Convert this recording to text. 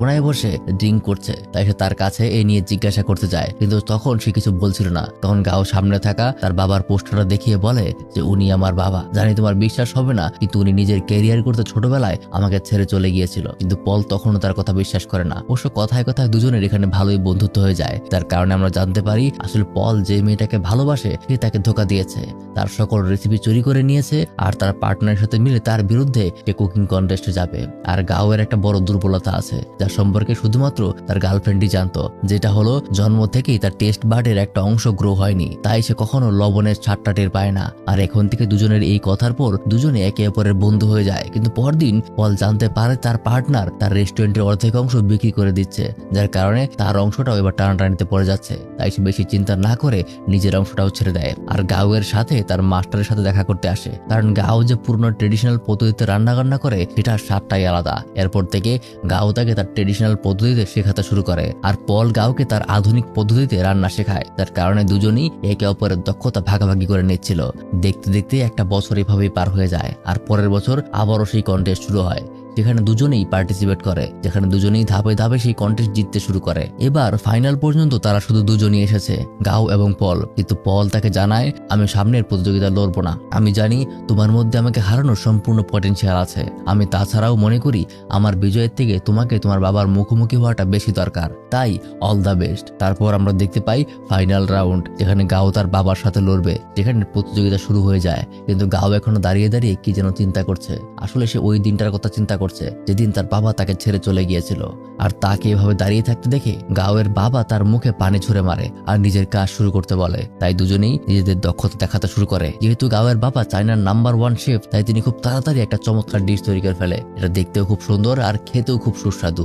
কোনায় বসে ড্রিঙ্ক করছে, তাই সে তার কাছে এ নিয়ে জিজ্ঞাসা করতে যায়, কিন্তু তখন সে কিছু বলছিল না। তখন গাও সামনে থাকা তার বাবার পোস্টারটা দেখিয়ে বলে যে উনি আমার বাবা। জানি তোমার বিশ্বাস হবে না, কিন্তু উনি নিজের ক্যারিয়ার করতে ছোটবেলায় আমাকে ছেড়ে চলে গিয়েছিল। কিন্তু পল তখনও তার কথা বিশ্বাস করে না। অবশ্য কথায় কথায় দুজনের এখানে ভালোই বন্ধুত্ব হয়ে যায়, যার কারণে আমরা জানতে পারি আসলে পল যে মেয়েটাকে ভালোবাসে সে তাকে ধোকা দিয়েছে, তার সকল রেসিপি চুরি করে নিয়েছে, আর তার পার্টনারের সাথে মিলে তার বিরুদ্ধে সে কুকিং কন্টেস্টে যাবে। আর গাওয়ের একটা বড় দুর্বলতা আছে, যার সম্পর্কে শুধুমাত্র তার গার্লফ্রেন্ডই জানতো, যেটা হলো জন্ম থেকেই তার টেস্ট বার্ডের একটা অংশ গ্রো হয়নি, তাই সে কখনো লবণের ছাটটা টের পায় না। আর এখন থেকে দুজনের এই কথার পর দুজনে একে অপরের বন্ধু হয়ে যায়। কিন্তু পরদিন পল জানতে পারে তার পার্টনার তার রেস্টুরেন্টের অর্ধেক অংশ বিক্রি করে দিচ্ছে, যার কারণে তার অংশটাও এবার টানাটানিতে পড়ে যাচ্ছে। তাই সে বেশি চিন্তা না করে নিজের অংশটাও ছেড়ে দেয়, আর গাওয়ের সাথে তার মাস্টারের সাথে দেখা করতে আসে। কারণ গাও যে পুরনো ট্রেডিশনাল পদ্ধতিতে রান্না করে সেটার স্বাদটাই আলাদা। এরপর থেকে গাও তাকে তার ট্রেডিশনাল পদ্ধতিতে শেখাতে শুরু করে, আর পল গাওকে তার আধুনিক পদ্ধতিতে রান্না শেখায়, যার কারণে দুজনেই একে অপরের দক্ষতা ভাগাভাগি করে নিচ্ছিল। দেখতে দেখতে একটা বছর এভাবেই পার হয়ে যায়, আর পরের বছর আবারও সেই কন্টেস্ট শুরু হয়, যেখানে দুজনেই পার্টিসিপেট করে, যেখানে দুজনেই ধাপে ধাপে সেই কন্টেস্ট জিততে শুরু করে। এবার ফাইনাল পর্যন্ত তারা শুধু দুজনই এসেছে, গাও এবং পল। কিন্তু পল তাকে জানায়, আমি সামনের প্রতিযোগিতা লড়বো না। আমি জানি তোমার মধ্যে আমাকে হারানোর সম্পূর্ণ পটেনশিয়াল আছে। আমি তাছাড়াও মনে করি আমার বিজয়ের থেকে তোমাকে তোমার বাবার মুখোমুখি হওয়াটা বেশি দরকার। তাই অল দ্য বেস্ট। তারপর আমরা দেখতে পাই ফাইনাল রাউন্ড, যেখানে গাও তার বাবার সাথে লড়বে, যেখানে প্রতিযোগিতা শুরু হয়ে যায়। কিন্তু গাও এখনো দাঁড়িয়ে দাঁড়িয়ে কি যেন চিন্তা করছে। আসলে সে ওই দিনটার কথা চিন্তা করছে যেদিন তার বাবা তাকে ছেড়ে চলে গিয়েছিল। আর তাকে এভাবে দাঁড়িয়ে থাকতে দেখে গাওয়ের বাবা তার মুখে পানি ছুঁড়ে মারে আর নিজের কাজ শুরু করতে বলে। তাই দুজনেই নিজেদের দক্ষতা দেখাতে শুরু করে। যেহেতু গাওয়ের বাবা চায়নার নাম্বার 1 শেফ, তাই তিনি খুব তাড়াতাড়ি একটা চমৎকার ডিশ তৈরি করে ফেলে। এটা দেখতেও খুব সুন্দর আর খেতেও খুব সুস্বাদু।